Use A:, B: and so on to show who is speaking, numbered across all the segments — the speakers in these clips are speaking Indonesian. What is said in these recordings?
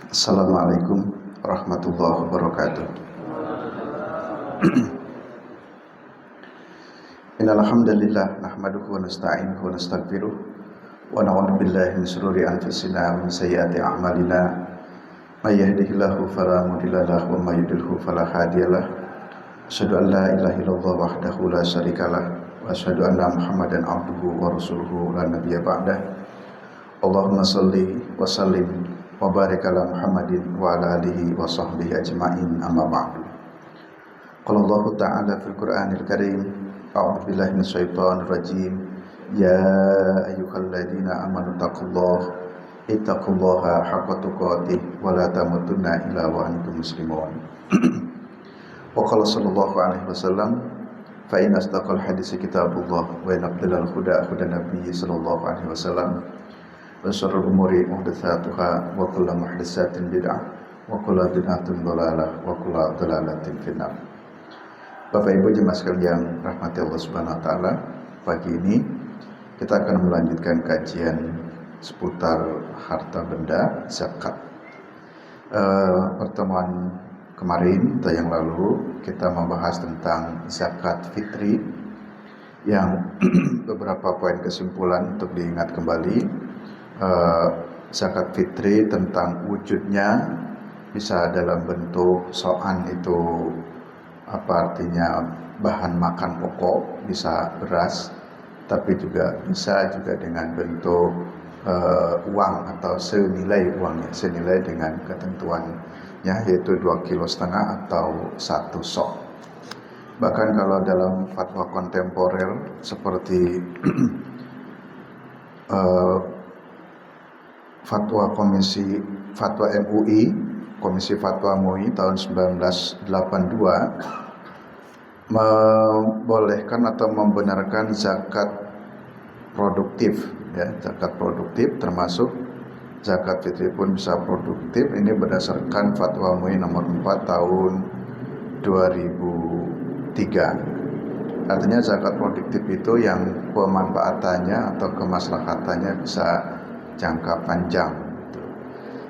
A: Assalamualaikum warahmatullahi wabarakatuh. Innal hamdalillah nahmaduhu wa nasta'inuhu wa nastaghfiruh wa na'udzu billahi min shururi anfusina wa min sayyiati a'malina. May yahdihillahu fala mudilla lahu wa may yudlilhu fala hadiyalah. Asyhadu an la ilaha illallah wahdahu la syarikalah wa asyhadu anna Muhammadan abduhu wa rasuluhu la nabiyya ba'dah. Allahumma shalli wa sallim wa barik ala Muhammadin wa ala alihi wa sahbihi ajma'in, amma ba'du. Qala Allah ta'ala fil Qur'anil Karim, a'udzu billahi minasyaitonir rajim. Ya ayyuhalladzina amanu ittaqullaha haqqa tuqatih wa la tamutunna illa wa antum muslimun. Wa qala sallallahu alaihi wasallam, fa in asdaqal hadits kitabullah wa in afdalal huda nabiyyi sallallahu alaihi wasallam. Wa syarrul umuri muhdatsatuha wa kullu muhdatsatin bid'ah wa kullu bid'atin dhalalah wa kullu dhalalatin finnar. Bapak Ibu jemaah sekalian rahmati Allah Subhanahu wa taala, pagi ini kita akan melanjutkan kajian seputar harta benda zakat. Pertemuan kemarin atau yang lalu kita membahas tentang zakat fitri, yang beberapa poin kesimpulan untuk diingat kembali. Zakat fitri tentang wujudnya bisa dalam bentuk so'an, itu apa artinya bahan makan pokok, bisa beras, tapi juga bisa juga dengan bentuk uang atau senilai uangnya, senilai dengan ketentuannya, yaitu 2,5 kilo atau 1 sok. Bahkan kalau dalam fatwa kontemporer seperti fatwa MUI, Komisi Fatwa MUI tahun 1982 membolehkan atau membenarkan zakat produktif, ya, zakat produktif termasuk zakat fitri pun bisa produktif. Ini berdasarkan Fatwa MUI nomor 4 tahun 2003. Artinya zakat produktif itu yang pemanfaatannya atau kemaslahatannya bisa jangka panjang.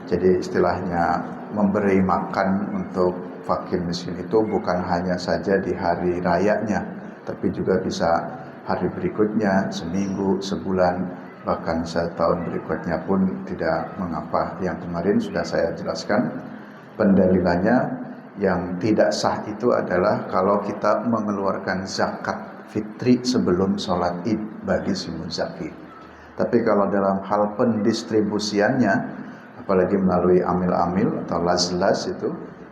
A: Jadi istilahnya memberi makan untuk fakir miskin itu bukan hanya saja di hari rayanya, tapi juga bisa hari berikutnya, seminggu, sebulan, bahkan setahun berikutnya pun tidak mengapa. Yang kemarin sudah saya jelaskan pendalilannya. Yang tidak sah itu adalah kalau kita mengeluarkan zakat fitri sebelum sholat id bagi si muzaki. Tapi kalau dalam hal pendistribusiannya, apalagi melalui amil-amil atau las-las,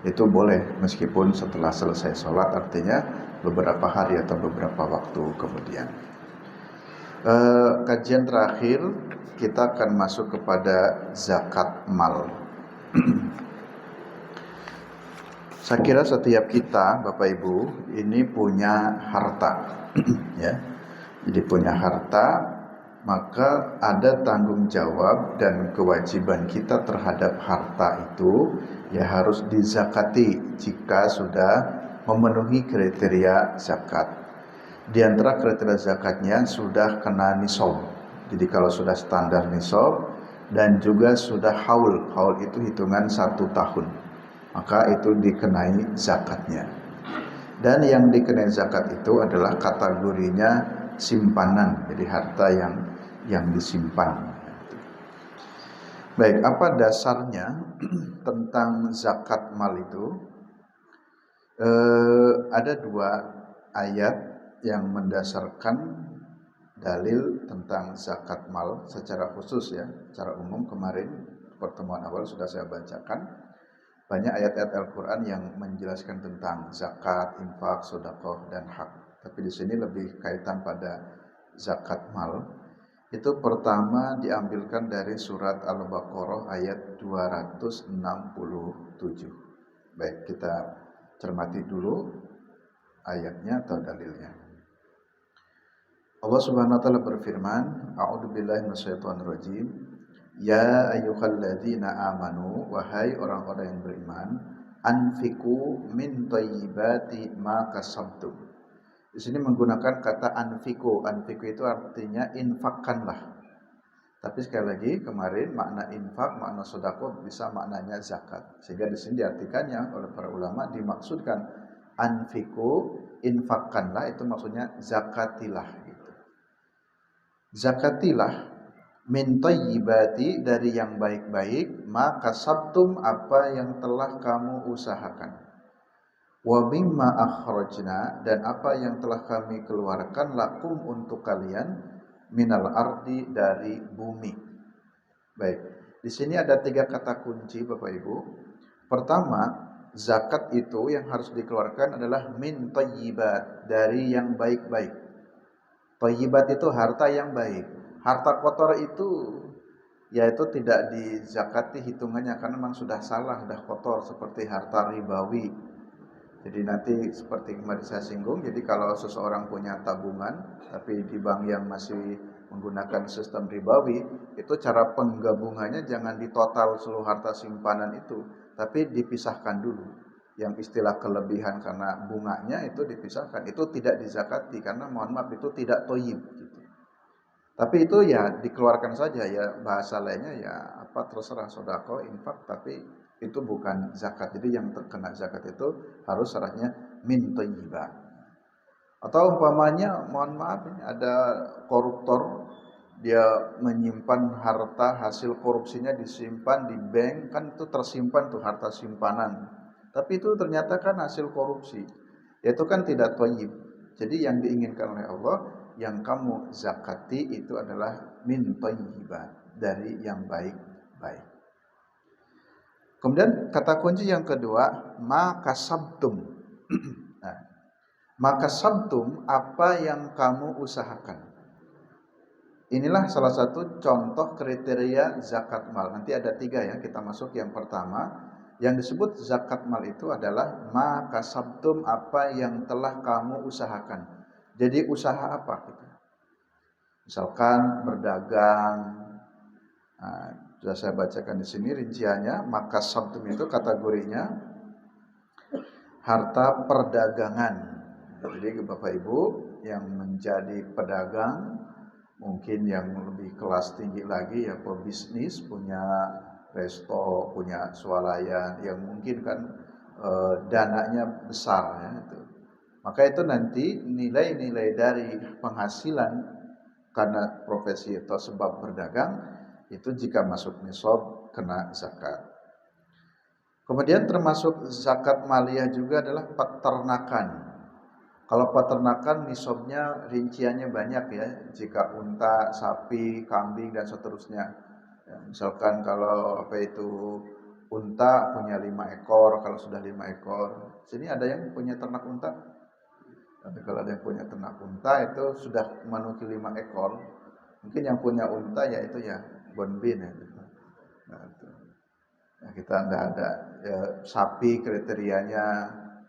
A: itu boleh meskipun setelah selesai sholat, artinya beberapa hari atau beberapa waktu kemudian. Kajian terakhir kita akan masuk kepada zakat mal. Saya kira setiap kita, Bapak Ibu, ini punya harta, ya. Jadi punya harta, maka ada tanggung jawab dan kewajiban kita terhadap harta itu, ya harus dizakati jika sudah memenuhi kriteria zakat. Di antara kriteria zakatnya sudah kena nisab. Jadi kalau sudah standar nisab dan juga sudah haul itu hitungan 1 tahun, maka itu dikenai zakatnya. Dan yang dikenai zakat itu adalah kategorinya simpanan, jadi harta yang disimpan. Baik, apa dasarnya tentang zakat mal itu? Ada 2 ayat yang mendasarkan dalil tentang zakat mal secara khusus, ya. Secara umum kemarin pertemuan awal sudah saya bacakan. Banyak ayat-ayat Al-Quran yang menjelaskan tentang zakat, infak, sedekah, dan hak. Tapi di sini lebih kaitan pada zakat mal. Itu pertama diambilkan dari surat Al-Baqarah ayat 267. Baik, kita cermati dulu ayatnya atau dalilnya. Allah Subhanahu wa taala berfirman, A'udzu billahi minasyaitonir rajim. Ya ayyuhalladzina amanu, wahai orang-orang yang beriman, anfiqu min thayyibati ma kasabtum. Di sini menggunakan kata anfiqu. Anfiqu itu artinya infakkanlah. Tapi sekali lagi kemarin makna infak, makna sedekah bisa maknanya zakat. Sehingga di sini diartikannya oleh para ulama dimaksudkan anfiku, infakkanlah, itu maksudnya zakatilah gitu. Zakatilah min thayyibati, dari yang baik-baik, maka sabtum, apa yang telah kamu usahakan. Wa mimma akhrajna, dan apa yang telah kami keluarkan, lakum, untuk kalian, minal ardi, dari bumi. Baik, di sini ada 3 kata kunci Bapak Ibu. Pertama, zakat itu yang harus dikeluarkan adalah min thayyibat, dari yang baik-baik. Thayyibat itu harta yang baik. Harta kotor itu yaitu tidak dizakati hitungannya karena memang sudah salah, sudah kotor, seperti harta ribawi. Jadi nanti seperti kemarin saya singgung, jadi kalau seseorang punya tabungan tapi di bank yang masih menggunakan sistem ribawi, itu cara penggabungannya jangan di total seluruh harta simpanan itu, tapi dipisahkan dulu. Yang istilah kelebihan karena bunganya itu dipisahkan, itu tidak dizakati karena mohon maaf itu tidak toyib gitu. Tapi itu ya dikeluarkan saja, ya bahasa lainnya ya apa terserah, sedekah, infak, tapi itu bukan zakat. Jadi yang terkena zakat itu harus syaratnya min thayyibat. Atau umpamanya mohon maaf ini ada koruptor, dia menyimpan harta hasil korupsinya disimpan di bank, kan itu tersimpan tuh harta simpanan. Tapi itu ternyata kan hasil korupsi. Ya itu kan tidak thayyib. Jadi yang diinginkan oleh Allah, yang kamu zakati itu adalah min thayyibat, dari yang baik-baik. Kemudian kata kunci yang kedua, maka sabtum. Nah, maka sabtum, apa yang kamu usahakan. Inilah salah satu contoh kriteria zakat mal. Nanti ada 3 ya, kita masuk yang pertama. Yang disebut zakat mal itu adalah maka sabtum, apa yang telah kamu usahakan. Jadi usaha apa gitu. Misalkan berdagang. Nah, sudah saya bacakan di sini rinciannya. Maka sabtum itu kategorinya harta perdagangan. Jadi Bapak Ibu yang menjadi pedagang, mungkin yang lebih kelas tinggi lagi ya pebisnis, punya resto, punya swalayan yang mungkin kan dananya besar ya itu. Maka itu nanti nilai-nilai dari penghasilan karena profesi atau sebab berdagang itu jika masuk nisab kena zakat. Kemudian termasuk zakat maliyah juga adalah peternakan. Kalau peternakan nisabnya rinciannya banyak ya. Jika unta, sapi, kambing dan seterusnya. Ya, misalkan kalau apa itu unta punya 5 ekor, kalau sudah 5 ekor. Sini ada yang punya ternak unta? Tapi kalau ada yang punya ternak unta itu sudah memenuhi 5 ekor. Mungkin yang punya unta ya itu ya bonbin ya. Nah, itu. Nah, kita tidak ada ya, sapi kriterianya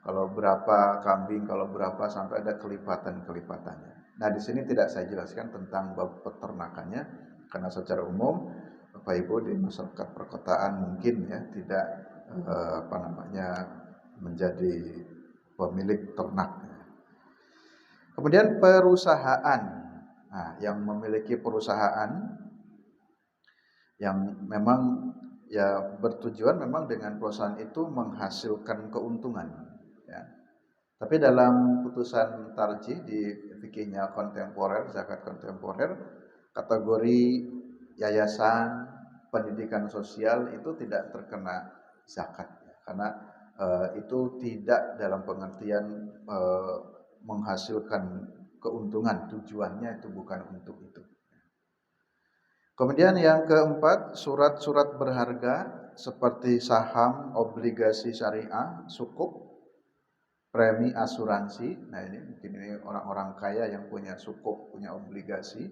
A: kalau berapa, kambing kalau berapa, sampai ada kelipatan-kelipatannya. Nah, di sini tidak saya jelaskan tentang bab peternakannya karena secara umum Bapak Ibu di masyarakat perkotaan mungkin ya tidak menjadi pemilik ternak. Kemudian perusahaan. Nah, yang memiliki perusahaan yang memang ya bertujuan memang dengan perusahaan itu menghasilkan keuntungan ya. Tapi dalam putusan tarjih di fikihnya kontemporer, zakat kontemporer, kategori yayasan pendidikan sosial itu tidak terkena zakat karena itu tidak dalam pengertian menghasilkan keuntungan, tujuannya itu bukan untuk itu. Kemudian yang keempat, surat-surat berharga seperti saham, obligasi syariah, sukuk, premi asuransi. Nah, ini mungkin ini orang-orang kaya yang punya sukuk, punya obligasi.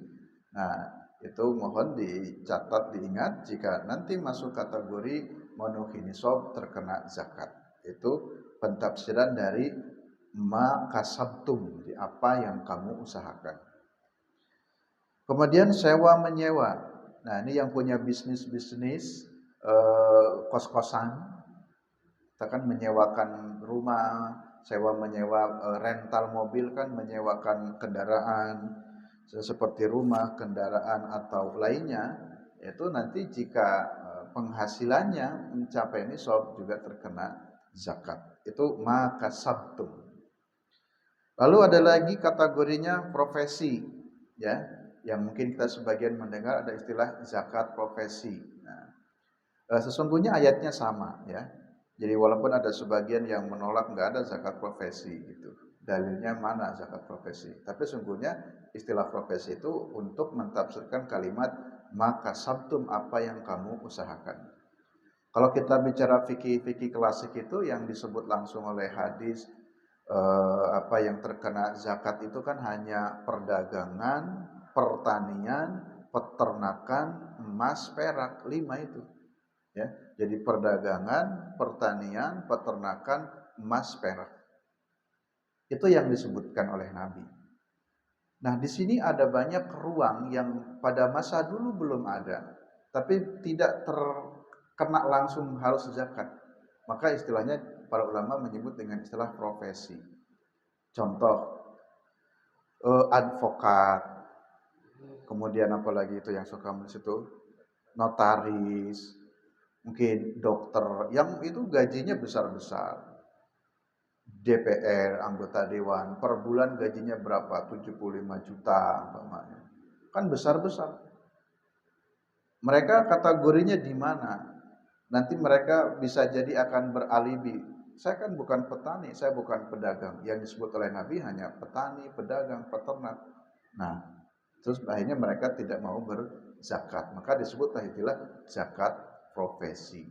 A: Nah, itu mohon dicatat, diingat jika nanti masuk kategori memenuhi nisab terkena zakat. Itu pentafsiran dari ma kasabtum, di apa yang kamu usahakan. Kemudian sewa menyewa. Nah, ini yang punya bisnis-bisnis kos-kosan, kita kan menyewakan rumah, sewa menyewa rental mobil, kan menyewakan kendaraan seperti rumah, kendaraan atau lainnya. Yaitu nanti jika penghasilannya mencapai nisab juga terkena zakat. Itu makasabtum. Lalu ada lagi kategorinya profesi, ya, yang mungkin kita sebagian mendengar ada istilah zakat profesi. Nah, sesungguhnya ayatnya sama, ya. Jadi walaupun ada sebagian yang menolak nggak ada zakat profesi gitu. Dalilnya mana zakat profesi? Tapi sesungguhnya istilah profesi itu untuk mentafsirkan kalimat maka sabtum apa yang kamu usahakan. Kalau kita bicara fikih-fikih klasik itu yang disebut langsung oleh hadis apa yang terkena zakat itu kan hanya perdagangan, pertanian, peternakan, emas, perak, 5 itu. Ya, jadi perdagangan, pertanian, peternakan, emas, perak. Itu yang disebutkan oleh Nabi. Nah, di sini ada banyak ruang yang pada masa dulu belum ada, tapi tidak terkena langsung harus zakat. Maka istilahnya para ulama menyebut dengan istilah profesi. Contoh, advokat, kemudian apalagi itu yang suka menulis itu, notaris, mungkin dokter, yang itu gajinya besar-besar. DPR, anggota dewan, per bulan gajinya berapa? 75 juta umpamanya. Kan besar-besar. Mereka kategorinya di mana? Nanti mereka bisa jadi akan beralibi. Saya kan bukan petani, saya bukan pedagang. Yang disebut oleh Nabi hanya petani, pedagang, peternak. Nah, terus akhirnya mereka tidak mau berzakat. Maka disebutlah istilah zakat profesi.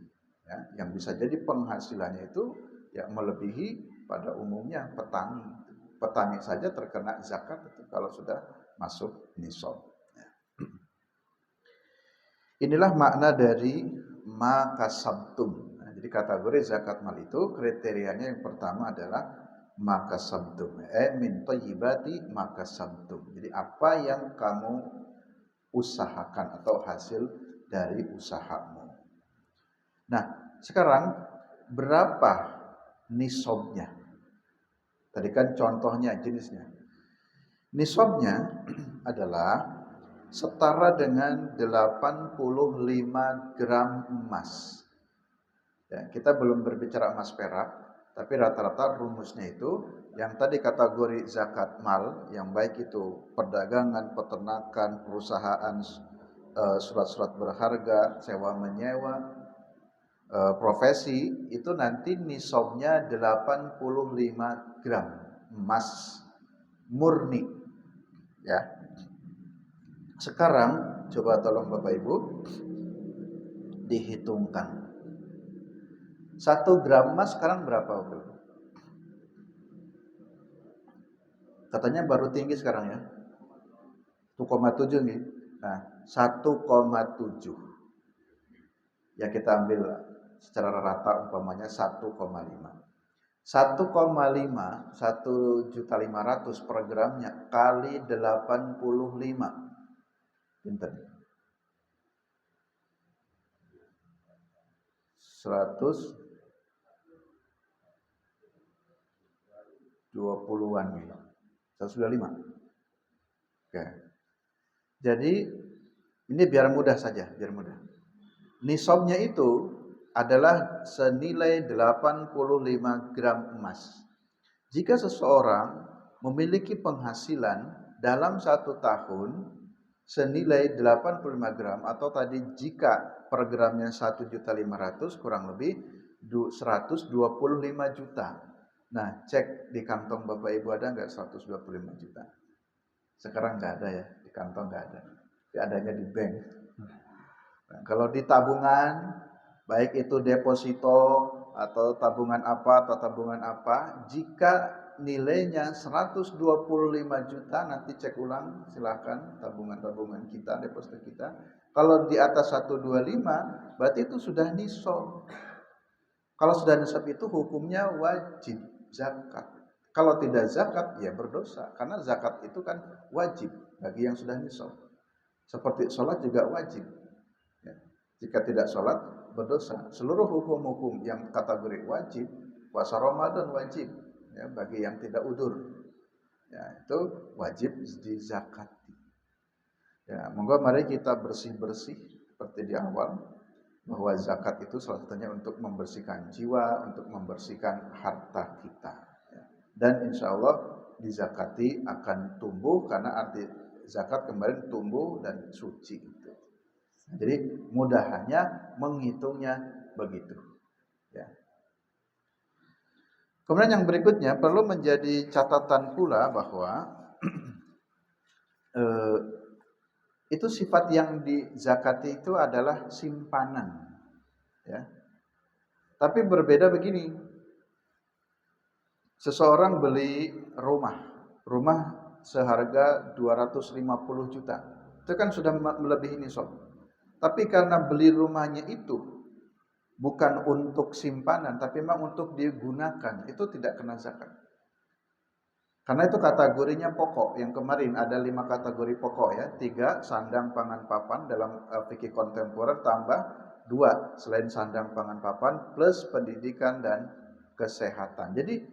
A: Ya, yang bisa jadi penghasilannya itu ya melebihi pada umumnya petani. Petani saja terkena zakat itu kalau sudah masuk nisab. Inilah makna dari makasabtum. Nah, jadi kategori zakat mal itu kriterianya yang pertama adalah makasabtum. Min thayyibati makasabtum. Jadi apa yang kamu usahakan atau hasil dari usahamu. Nah, sekarang berapa nisabnya? Tadi kan contohnya jenisnya. Nisabnya adalah setara dengan 85 gram emas. Ya, kita belum berbicara emas perak, tapi rata-rata rumusnya itu yang tadi kategori zakat mal, yang baik itu perdagangan, peternakan, perusahaan, surat-surat berharga, sewa menyewa, profesi, itu nanti nisabnya 85 gram emas murni. Ya. Sekarang coba tolong Bapak Ibu dihitungkan. 1 gram emas sekarang berapa Bapak Ibu? Katanya baru tinggi sekarang ya. 1,7 nih. Nah, 1,7. Ya kita ambil secara rata umpamanya 1,5. 1,5 1.500.000 per gramnya kali 85. Pinten? 120-an nih. 125. Oke. Jadi ini biar mudah saja, biar mudah. Nisabnya itu adalah senilai 85 gram emas. Jika seseorang memiliki penghasilan dalam 1 tahun senilai 85 gram atau tadi jika per gramnya 1.500.000 kurang lebih 125 juta. Nah, cek di kantong Bapak Ibu ada nggak 125 juta? Sekarang nggak ada ya, di kantong nggak ada. Tapi adanya di bank. Nah, kalau di tabungan, baik itu deposito atau tabungan apa, jika nilainya 125 juta, nanti cek ulang silakan tabungan-tabungan kita, deposito kita. Kalau di atas 125, berarti itu sudah nisab. Kalau sudah nisab itu hukumnya wajib zakat. Kalau tidak zakat, ya berdosa. Karena zakat itu kan wajib bagi yang sudah nisab. Seperti sholat juga wajib. Ya. Jika tidak sholat, berdosa. Seluruh hukum-hukum yang kategori wajib, puasa Ramadan wajib, ya, bagi yang tidak udzur, ya, itu wajib dizakati. Ya, monggo mari kita bersih-bersih seperti di awal, bahwa zakat itu salah satunya untuk membersihkan jiwa, untuk membersihkan harta kita. Dan insya Allah dizakati akan tumbuh, karena arti zakat kemarin tumbuh dan suci. Jadi mudahannya menghitungnya begitu. Ya. Kemudian yang berikutnya perlu menjadi catatan pula bahwa itu sifat yang dizakati itu adalah simpanan. Ya. Tapi berbeda begini, seseorang beli rumah seharga 250 juta, itu kan sudah melebihi nisab. Tapi karena beli rumahnya itu bukan untuk simpanan, tapi memang untuk digunakan, itu tidak kena zakat. Karena itu kategorinya pokok. Yang kemarin ada 5 kategori pokok ya. 3 sandang pangan papan dalam fikih kontemporer, tambah 2 selain sandang pangan papan plus pendidikan dan kesehatan. Jadi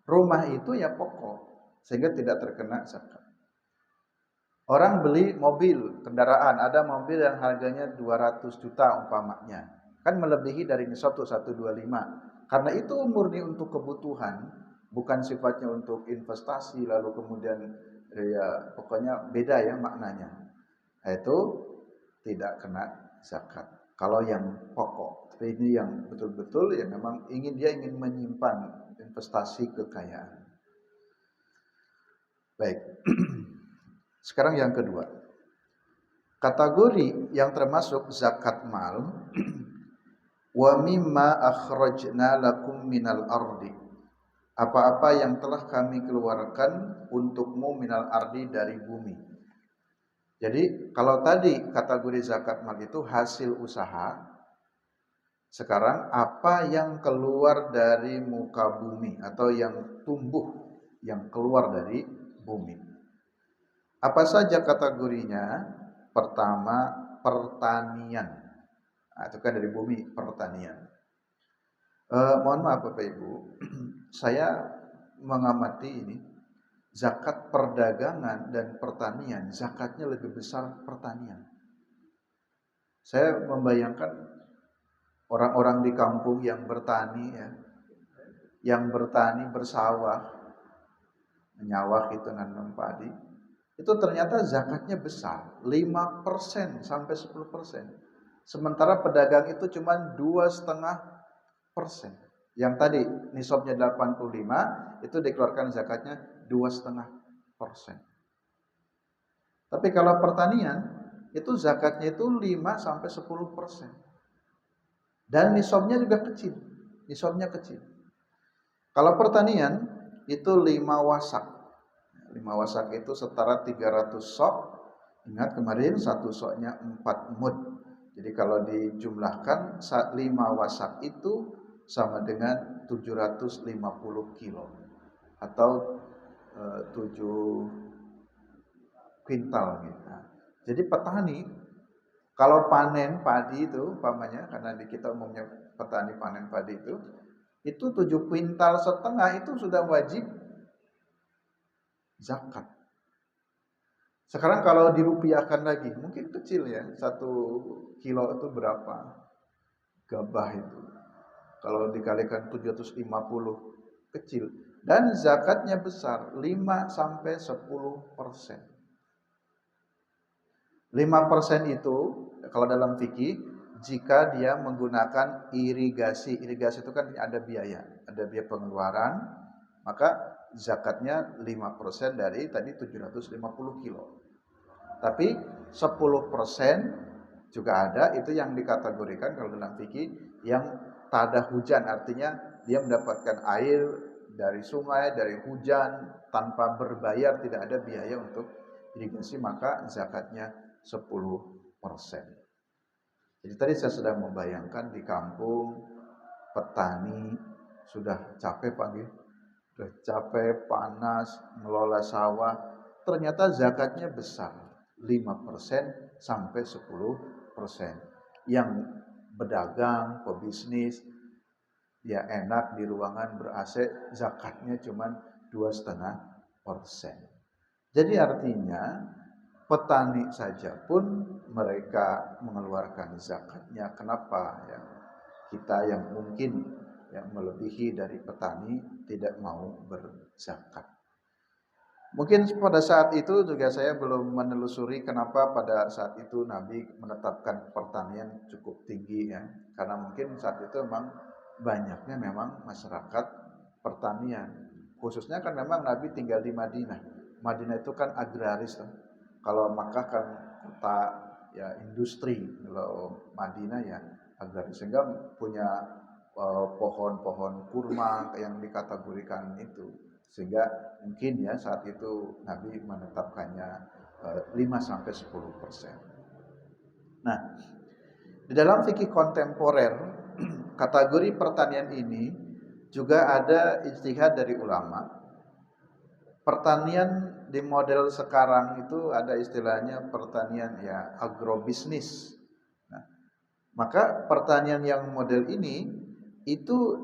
A: rumah itu ya pokok, sehingga tidak terkena zakat. Orang beli mobil, kendaraan, ada mobil yang harganya 200 juta umpamanya, kan melebihi dari nisab tuh 125. Karena itu murni untuk kebutuhan, bukan sifatnya untuk investasi, lalu kemudian ya pokoknya beda ya maknanya. Nah, itu tidak kena zakat. Kalau yang pokok, tapi ini yang betul-betul ya memang dia ingin menyimpan investasi kekayaan. Baik. Sekarang yang kedua. Kategori yang termasuk zakat mal, wa mimma akhrajna lakum minal ardi. Apa-apa yang telah kami keluarkan untukmu minal ardi dari bumi. Jadi kalau tadi kategori zakat mal itu hasil usaha, sekarang apa yang keluar dari muka bumi atau yang tumbuh, yang keluar dari bumi. Apa saja kategorinya? Pertama, pertanian. Nah, itu kan dari bumi, pertanian. Mohon maaf Bapak Ibu, saya mengamati ini, zakat perdagangan dan pertanian, zakatnya lebih besar pertanian. Saya membayangkan orang-orang di kampung yang bertani ya, yang bertani bersawah, menyawah itu nanam padi, itu ternyata zakatnya besar, 5% sampai 10%. Sementara pedagang itu cuma 2,5%. Yang tadi nisabnya 85, itu dikeluarkan zakatnya 2,5%. Tapi kalau pertanian, itu zakatnya itu 5 sampai 10%. Dan nisabnya juga kecil. Nisabnya kecil. Kalau pertanian itu 5 wasak. 5 wasak itu setara 300 sok. Ingat kemarin satu soknya 4 mud. Jadi kalau dijumlahkan 5 wasak itu sama dengan 750 kilo atau 7 kuintal gitu. Jadi petani kalau panen padi itu umpamanya, karena di kita umumnya petani panen padi itu 7 kuintal setengah itu sudah wajib zakat. Sekarang kalau dirupiahkan lagi, mungkin kecil ya, 1 kilo itu berapa gabah itu. Kalau dikalikan 750, kecil. Dan zakatnya besar, 5 sampai 10%. 5% itu, kalau dalam fikih, jika dia menggunakan irigasi. Irigasi itu kan ada biaya pengeluaran, maka zakatnya 5% dari tadi 750 kilo. Tapi 10% juga ada, itu yang dikategorikan kalau dalam fikih yang tak ada hujan, artinya dia mendapatkan air dari sungai, dari hujan tanpa berbayar, tidak ada biaya untuk irigasi, maka zakatnya 10%. Jadi tadi saya sudah membayangkan di kampung petani sudah capek pagi, sudah capek, panas, mengelola sawah, ternyata zakatnya besar, 5% sampai 10%. Yang berdagang, pebisnis, ya enak di ruangan ber-AC, zakatnya cuma 2,5%. Jadi artinya petani saja pun mereka mengeluarkan zakatnya. Kenapa ya? Kita yang mungkin yang melebihi dari petani tidak mau berzakat. Mungkin pada saat itu juga saya belum menelusuri kenapa pada saat itu Nabi menetapkan pertanian cukup tinggi ya. Karena mungkin saat itu memang banyaknya memang masyarakat pertanian. Khususnya kan memang Nabi tinggal di Madinah. Madinah itu kan agraris. Kalau Makkah kan kota ya industri. Kalau Madinah ya agraris. Sehingga punya pohon-pohon kurma yang dikategorikan itu. Sehingga mungkin ya saat itu Nabi menetapkannya 5-10%. Nah, di dalam fikih kontemporer kategori pertanian ini juga ada ijtihad dari ulama. Pertanian di model sekarang itu ada istilahnya pertanian ya agrobisnis. Nah, maka pertanian yang model ini itu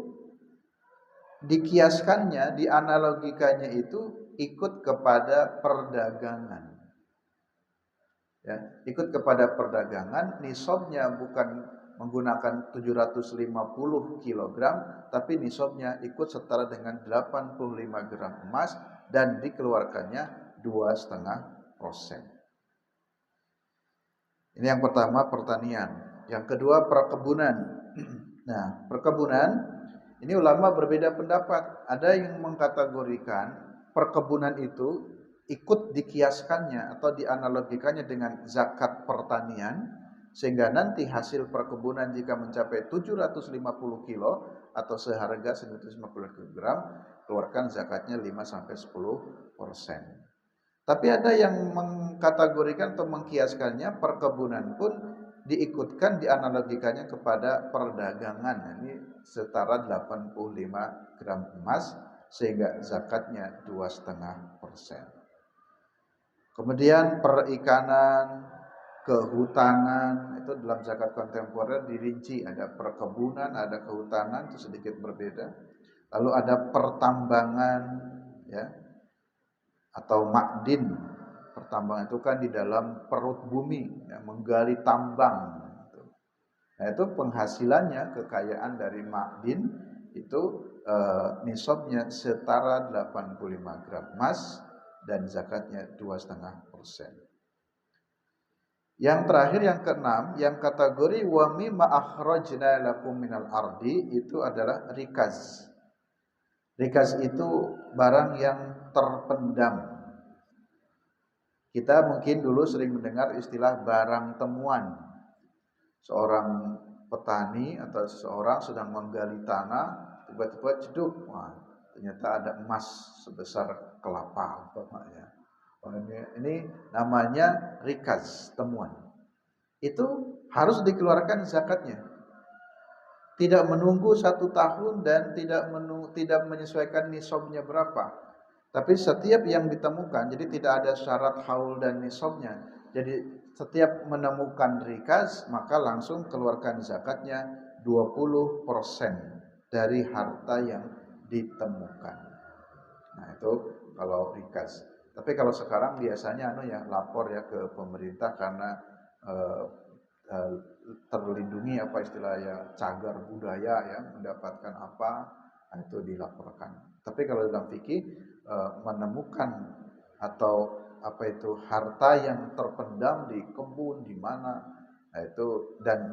A: dikiaskannya, dianalogikannya itu ikut kepada perdagangan. Ya, ikut kepada perdagangan, nisabnya bukan menggunakan 750 kg, tapi nisabnya ikut setara dengan 85 gram emas dan dikeluarkannya 2,5%. Ini yang pertama pertanian. Yang kedua perkebunan. Nah, perkebunan ini ulama berbeda pendapat. Ada yang mengkategorikan perkebunan itu ikut dikiaskannya atau dianalogikannya dengan zakat pertanian, sehingga nanti hasil perkebunan jika mencapai 750 kilo atau seharga 150 gram, keluarkan zakatnya 5-10%. Tapi ada yang mengkategorikan atau mengkiaskannya perkebunan pun diikutkan, dianalogikannya kepada perdagangan. Ini setara 85 gram emas sehingga zakatnya 2,5%. Kemudian perikanan, kehutanan itu dalam zakat kontemporer dirinci, ada perkebunan, ada kehutanan, itu sedikit berbeda. Lalu ada pertambangan ya, atau makdin. Pertambangan itu kan di dalam perut bumi ya, menggali tambang. Nah, itu penghasilannya, kekayaan dari makdin itu nisabnya setara 85 gram emas dan zakatnya 2,5%. Yang terakhir yang keenam, yang kategori wa mimma akhrajna lakum minal ardi itu adalah rikaz. Rikaz itu barang yang terpendam. Kita mungkin dulu sering mendengar istilah barang temuan. Seorang petani atau seseorang sedang menggali tanah, tiba-tiba jeduk, wah, ternyata ada emas sebesar kelapa umpamanya. Ini namanya rikaz, temuan. Itu harus dikeluarkan zakatnya. Tidak menunggu 1 tahun dan tidak menyesuaikan nisabnya berapa. Tapi setiap yang ditemukan, jadi tidak ada syarat haul dan nisabnya. Jadi setiap menemukan rikaz, maka langsung keluarkan zakatnya 20% dari harta yang ditemukan. Nah, itu kalau rikaz. Tapi kalau sekarang biasanya lapor ya ke pemerintah karena terlindungi apa istilahnya cagar budaya ya, mendapatkan apa, nah itu dilaporkan. Tapi kalau dalam fikih menemukan atau apa itu harta yang terpendam di kebun di mana, nah itu dan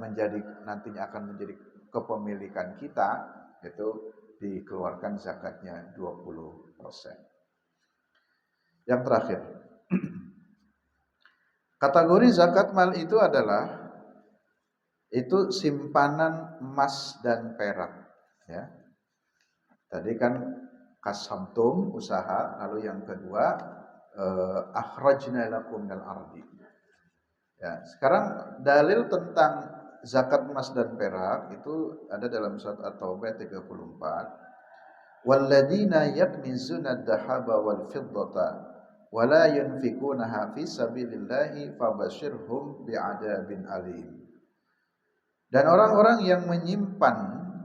A: nantinya akan menjadi kepemilikan kita, itu dikeluarkan zakatnya 20%. Yang terakhir, kategori zakat mal itu adalah itu simpanan emas dan perak ya. Tadi kan kasabtum usaha, lalu yang kedua akhrajna lakum minal ardi. Ya, sekarang dalil tentang zakat emas dan perak itu ada dalam surat At-Taubah 34. Walladzina yaknizuna ad-dhahaba wal fiddata wa la yunfikunaha fi sabilillahi fabashshirhum bi'adzabin alim. Dan orang-orang yang menyimpan,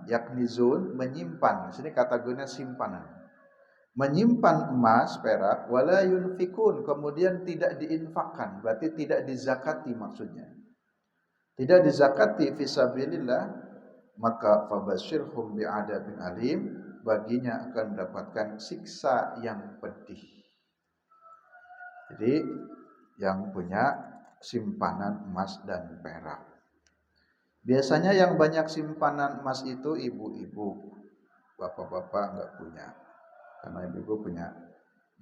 A: yaknizun, menyimpan, di sini kategorinya simpanan. menyimpan emas, perak, wala yunfikun, kemudian tidak diinfakkan, berarti tidak dizakati maksudnya. Tidak dizakati fisabilillah, maka fabashirhum bi'adabin alim, baginya akan mendapatkan siksa yang pedih. Jadi yang punya simpanan emas dan perak. Biasanya yang banyak simpanan emas itu ibu-ibu, bapak-bapak enggak punya. Karena ibu-ibu punya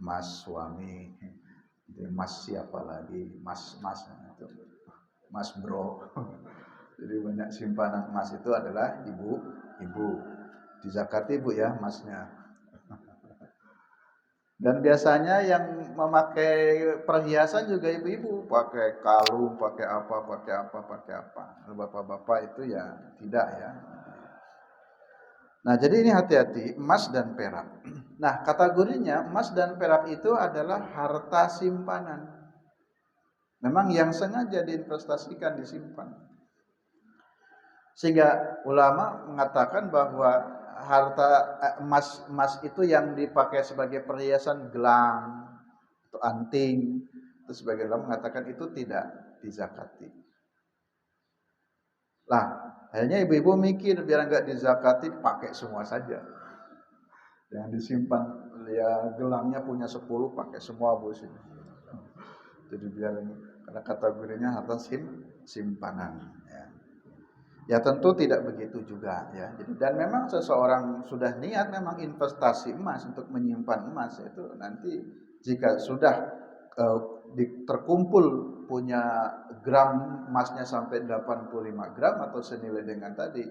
A: emas suami, emas siapa lagi, mas itu, mas bro. Jadi banyak simpanan emas itu adalah ibu. Dizakati bu ya emasnya. Dan biasanya yang memakai perhiasan juga ibu-ibu, pakai kalung, pakai apa. Bapak-bapak itu ya tidak ya. Nah, jadi ini hati-hati emas dan perak. Nah, kategorinya emas dan perak itu adalah harta simpanan. Memang yang sengaja diinvestasikan, disimpan. Sehingga ulama mengatakan bahwa harta emas itu yang dipakai sebagai perhiasan, gelang atau anting, itu sebagian ulama mengatakan itu tidak dizakati. Lah, akhirnya ibu-ibu mikir biar enggak dizakati pakai semua saja. Yang disimpan ya gelangnya punya 10 pakai semua bos ini. Jadi biar karena kategorinya harta simpanan ya. Ya tentu tidak begitu juga ya. Jadi dan memang seseorang sudah niat memang investasi emas untuk menyimpan emas itu nanti jika sudah terkumpul punya gram emasnya sampai 85 gram atau senilai dengan tadi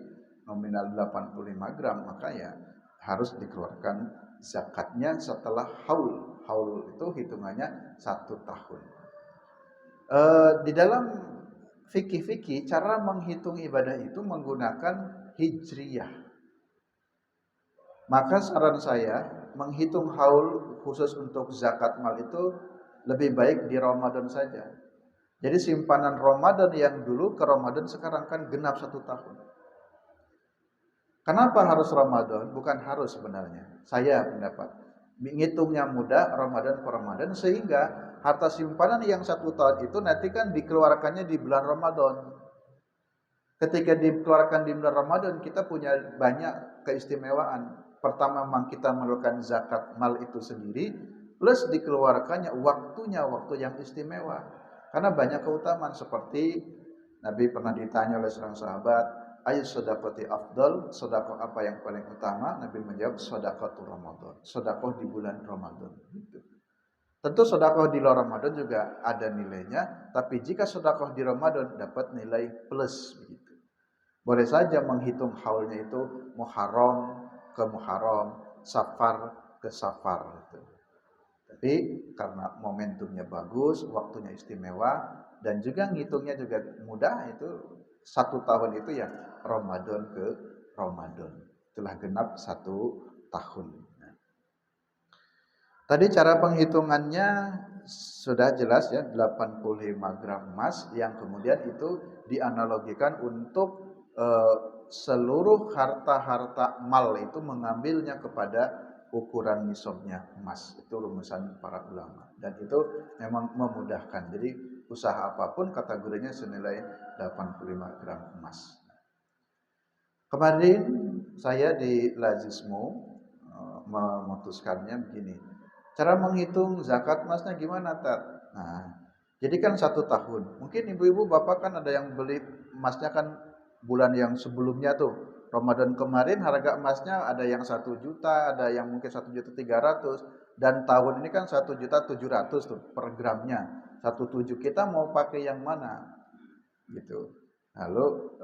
A: nominal 85 gram maka ya harus dikeluarkan zakatnya setelah haul. Haul itu hitungannya 1 tahun. Di dalam fikih cara menghitung ibadah itu menggunakan hijriyah. Maka saran saya menghitung haul khusus untuk zakat mal itu lebih baik di Ramadan saja. Jadi simpanan Ramadan yang dulu ke Ramadan sekarang kan genap 1 tahun. Kenapa harus Ramadan? Bukan harus sebenarnya. Saya pendapat ngitungnya mudah Ramadan per Ramadan sehingga harta simpanan yang 1 tahun itu nanti kan dikeluarkannya di bulan Ramadan. Ketika dikeluarkan di bulan Ramadan kita punya banyak keistimewaan. Pertama memang kita melakukan zakat mal itu sendiri plus dikeluarkannya waktunya waktu yang istimewa. Karena banyak keutamaan seperti Nabi pernah ditanya oleh seorang sahabat, ayu sedekati afdal, sedekah apa yang paling utama? Nabi menjawab sedekatul Ramadan. Sedekah di bulan Ramadan. Gitu. Tentu sedekah di luar Ramadan juga ada nilainya, tapi jika sedekah di Ramadan dapat nilai plus begitu. Boleh saja menghitung haulnya itu Muharram ke Muharram, Safar ke Safar gitu. Tapi karena momentumnya bagus, waktunya istimewa dan juga ngitungnya juga mudah itu 1 tahun itu ya Ramadan ke Ramadan. Telah genap 1 tahun. Tadi cara penghitungannya sudah jelas ya 85 gram emas yang kemudian itu dianalogikan untuk seluruh harta-harta mal itu mengambilnya kepada ukuran nisabnya emas. Itu rumusan para ulama dan itu memang memudahkan. Jadi usaha apapun kategorinya senilai 85 gram emas. Kemarin saya di Lazismo memutuskannya begini. Cara menghitung zakat emasnya gimana, Tat? Nah, jadi kan 1 tahun. Mungkin ibu-ibu bapak kan ada yang beli emasnya kan bulan yang sebelumnya tuh. Ramadan kemarin harga emasnya ada yang 1 juta, ada yang mungkin 1.300.000 dan tahun ini kan 1.700.000 tuh per gramnya. 1,7 kita mau pakai yang mana? Gitu. Lalu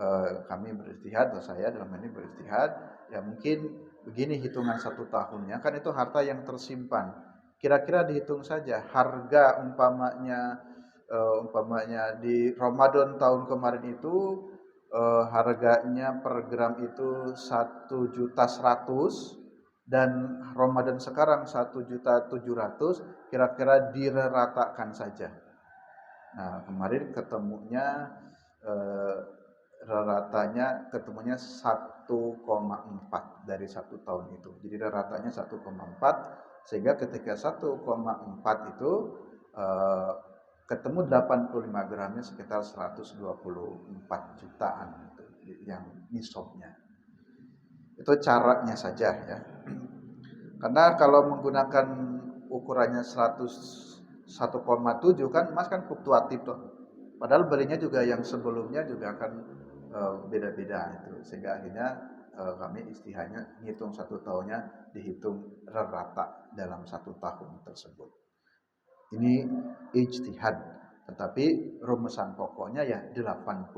A: kami beristihad atau saya dalam ini beristihad ya mungkin begini hitungan 1 tahunnya kan itu harta yang tersimpan. Kira-kira dihitung saja harga umpamanya di Ramadan tahun kemarin itu harganya per gram itu 1.100.000 dan Ramadan sekarang 1.700.000 kira-kira diratakan saja. Nah, kemarin ketemunya ketemunya 1,4 dari 1 tahun itu. Jadi ratanya 1,4 Sehingga ketika 1,4 itu eh, ketemu 85 gramnya sekitar 124 jutaan itu yang nisabnya. Itu caranya saja ya. Karena kalau menggunakan ukurannya 101,7 kan emas kan fluktuatif tuh. Padahal belinya juga yang sebelumnya juga akan beda-beda itu. Sehingga akhirnya kami istihadnya ngitung 1 tahunnya dihitung rata dalam 1 tahun tersebut. Ini ijtihad, tetapi rumusan pokoknya ya 85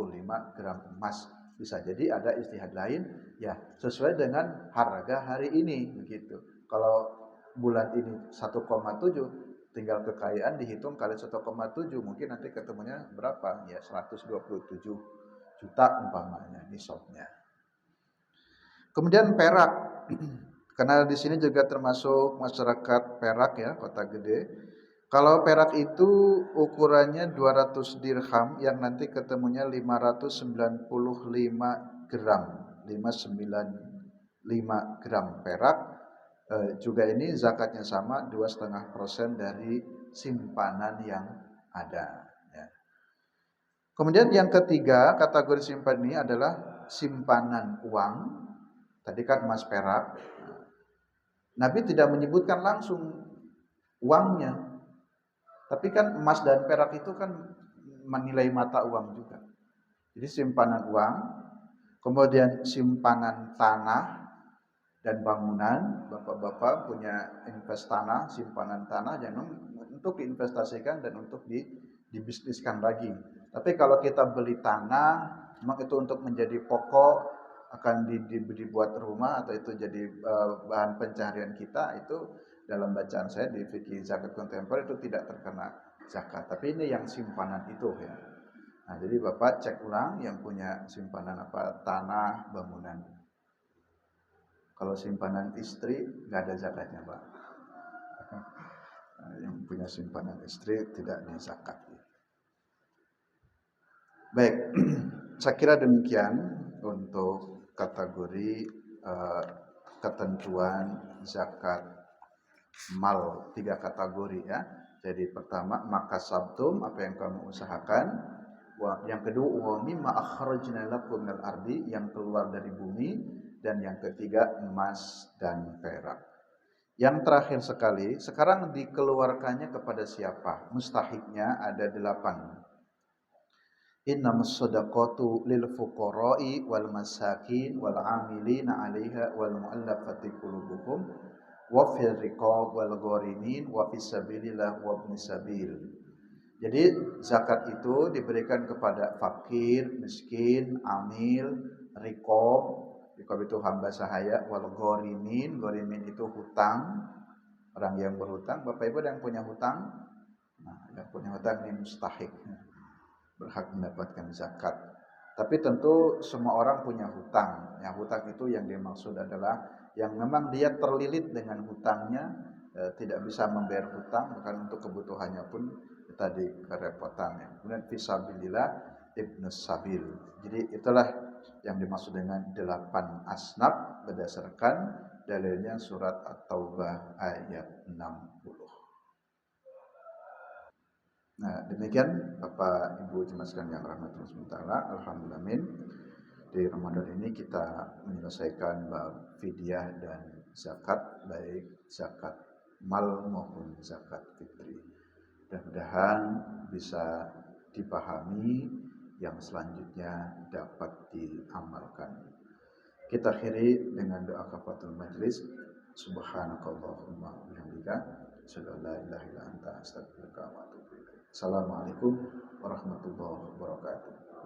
A: gram emas. Bisa jadi ada ijtihad lain ya sesuai dengan harga hari ini begitu. Kalau bulan ini 1,7 tinggal kekayaan dihitung kali 1,7 mungkin nanti ketemunya berapa ya 127 juta umpamanya nisabnya. Kemudian perak. Karena di sini juga termasuk masyarakat Perak ya, Kota Gede. Kalau perak itu ukurannya 200 dirham yang nanti ketemunya 595 gram. 595 gram perak. Juga ini zakatnya sama 2,5% dari simpanan yang ada. Ya. Kemudian yang ketiga kategori simpanan ini adalah simpanan uang. Tadi kan emas perak. Nabi tidak menyebutkan langsung uangnya. Tapi kan emas dan perak itu kan menilai mata uang juga. Jadi simpanan uang, kemudian simpanan tanah dan bangunan. Bapak-bapak punya invest tanah, simpanan tanah yang untuk diinvestasikan dan untuk dibisniskan lagi. Tapi kalau kita beli tanah, memang itu untuk menjadi pokok akan dibuat rumah atau itu jadi bahan pencaharian kita, itu dalam bacaan saya di fikih zakat kontemporer itu tidak terkena zakat. Tapi ini yang simpanan itu ya. Nah, jadi Bapak cek ulang yang punya simpanan apa, tanah, bangunan. Kalau simpanan istri nggak ada zakatnya, Pak. Nah, yang punya simpanan istri tidak dizakat. Baik, saya kira demikian untuk kategori ketentuan zakat mal 3 kategori ya. Jadi pertama makasabtum, apa yang kamu usahakan. Yang kedua wa mimma akhrajna lakum minal ardi, yang keluar dari bumi. Dan yang ketiga emas dan perak. Yang terakhir sekali, sekarang dikeluarkannya kepada siapa? Mustahiknya ada 8. Innamas shadaqatu lil fuqara'i wal masakin wal 'amilina 'alaiha wal mu'allafati qulubuhum wa fil riqab wal gharimin wa fis sabilillah wa ibnis sabil. Jadi zakat itu diberikan kepada fakir, miskin, amil, riqab. Riqab itu hamba sahaya, wal gharimin, gharimin itu hutang, orang yang berhutang. Bapak Ibu yang punya hutang, nah, yang punya hutang ini mustahik, berhak mendapatkan zakat. Tapi tentu semua orang punya hutang. Yang hutang itu yang dimaksud adalah yang memang dia terlilit dengan hutangnya, tidak bisa membayar hutang, bahkan untuk kebutuhannya pun tadi kerepotan. Kemudian fisabilillah ibnus sabil. Jadi itulah yang dimaksud dengan 8 asnaf berdasarkan dalilnya surat At-Taubah ayat 60. Nah, demikian Bapak Ibu jemaah sekalian yang rahmatullah SWT. Alhamdulillah di Ramadan ini kita menyelesaikan bab fidyah dan zakat, baik zakat mal maupun zakat fitri. Mudah-mudahan bisa dipahami, yang selanjutnya dapat diamalkan. Kita akhiri dengan doa kafaratul majlis. Subhanakallahumma wa bihamdika asyhadu an la ilaha illa anta astaghfiruka wa atubu ilaik. Assalamualaikum warahmatullahi wabarakatuh.